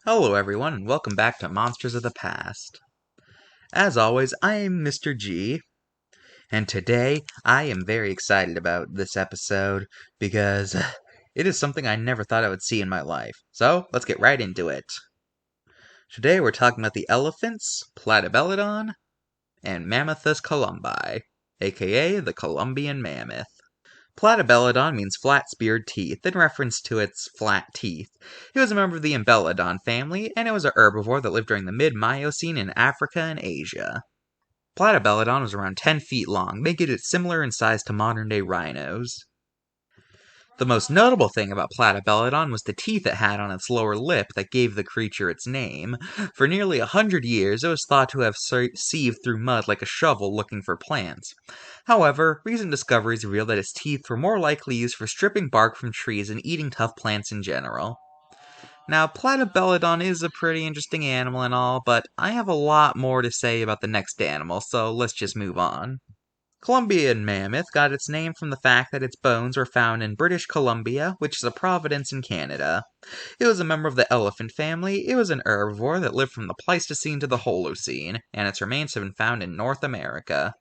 Hello everyone, and welcome back to Monsters of the Past. As always, I am Mr. G, and today I am very excited about this episode because it is something I never thought I would see in my life. So, let's get right into it. Today we're talking about the elephants, Platybelodon, and Mammoth columbi, aka the Columbian mammoth. Platybelodon means flat-speared teeth, in reference to its flat teeth. It was a member of the Embelodon family, and it was a herbivore that lived during the mid-Miocene in Africa and Asia. Platybelodon was around 10 feet long, making it similar in size to modern-day rhinos. The most notable thing about Platybelodon was the teeth it had on its lower lip that gave the creature its name. For nearly 100 years, it was thought to have sieved through mud like a shovel looking for plants. However, recent discoveries reveal that its teeth were more likely used for stripping bark from trees and eating tough plants in general. Now, Platybelodon is a pretty interesting animal and all, but I have a lot more to say about the next animal, so let's just move on. Columbian mammoth got its name from the fact that its bones were found in British Columbia, which is a province in Canada. It was a member of the elephant family. It was an herbivore that lived from the Pleistocene to the Holocene, and its remains have been found in North America.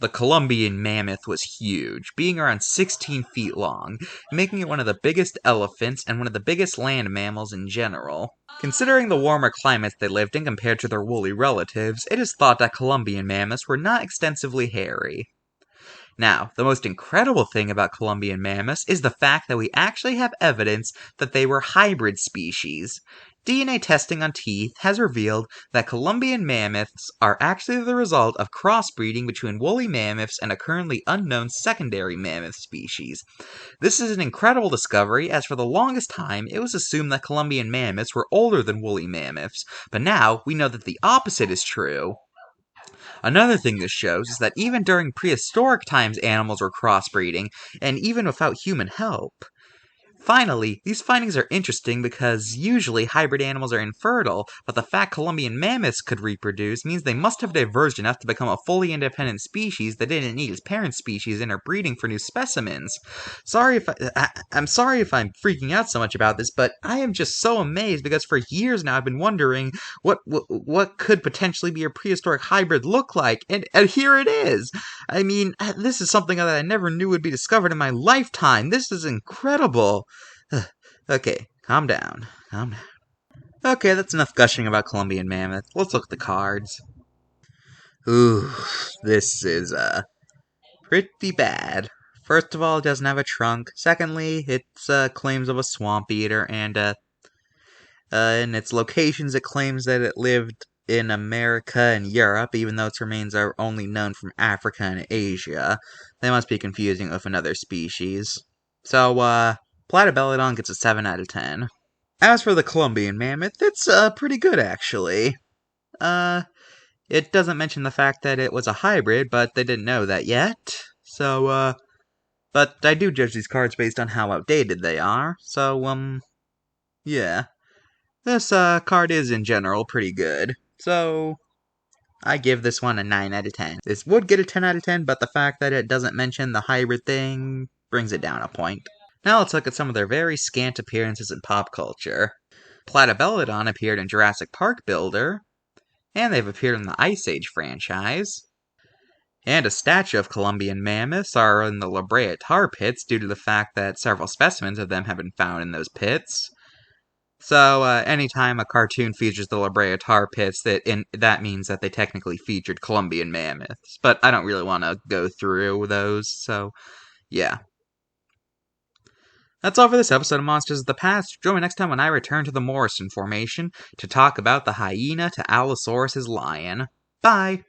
The Columbian mammoth was huge, being around 16 feet long, making it one of the biggest elephants and one of the biggest land mammals in general. Considering the warmer climates they lived in compared to their woolly relatives, it is thought that Columbian mammoths were not extensively hairy. Now, the most incredible thing about Columbian mammoths is the fact that we actually have evidence that they were hybrid species. DNA testing on teeth has revealed that Columbian mammoths are actually the result of crossbreeding between woolly mammoths and a currently unknown secondary mammoth species. This is an incredible discovery, as for the longest time it was assumed that Columbian mammoths were older than woolly mammoths, but now we know that the opposite is true. Another thing this shows is that even during prehistoric times animals were crossbreeding, and even without human help. Finally, these findings are interesting because usually hybrid animals are infertile, but the fact Columbian mammoths could reproduce means they must have diverged enough to become a fully independent species that didn't need its parent species interbreeding for new specimens. I'm sorry if I'm freaking out so much about this, but I am just so amazed because for years now I've been wondering what could potentially be a prehistoric hybrid look like, and here it is! I mean, this is something that I never knew would be discovered in my lifetime. This is incredible. Okay, calm down. Okay, that's enough gushing about Columbian mammoth. Let's look at the cards. Ooh, this is, pretty bad. First of all, it doesn't have a trunk. Secondly, it's, claims of a swamp eater, and, in its locations, it claims that it lived in America and Europe, even though its remains are only known from Africa and Asia. They must be confusing with another species. So, Platybelodon gets a 7 out of 10. As for the Columbian mammoth, it's, pretty good, actually. It doesn't mention the fact that it was a hybrid, but they didn't know that yet. So, but I do judge these cards based on how outdated they are. So, yeah. This, card is, in general, pretty good. So, I give this one a 9 out of 10. This would get a 10 out of 10, but the fact that it doesn't mention the hybrid thing brings it down a point. Now let's look at some of their very scant appearances in pop culture. Platybelodon appeared in Jurassic Park Builder, and they've appeared in the Ice Age franchise. And a statue of Columbian mammoths are in the La Brea tar pits due to the fact that several specimens of them have been found in those pits. So, anytime a cartoon features the La Brea tar pits, that means that they technically featured Columbian mammoths. But I don't really want to go through those, so yeah. That's all for this episode of Monsters of the Past. Join me next time when I return to the Morrison Formation to talk about the hyena to Allosaurus's lion. Bye!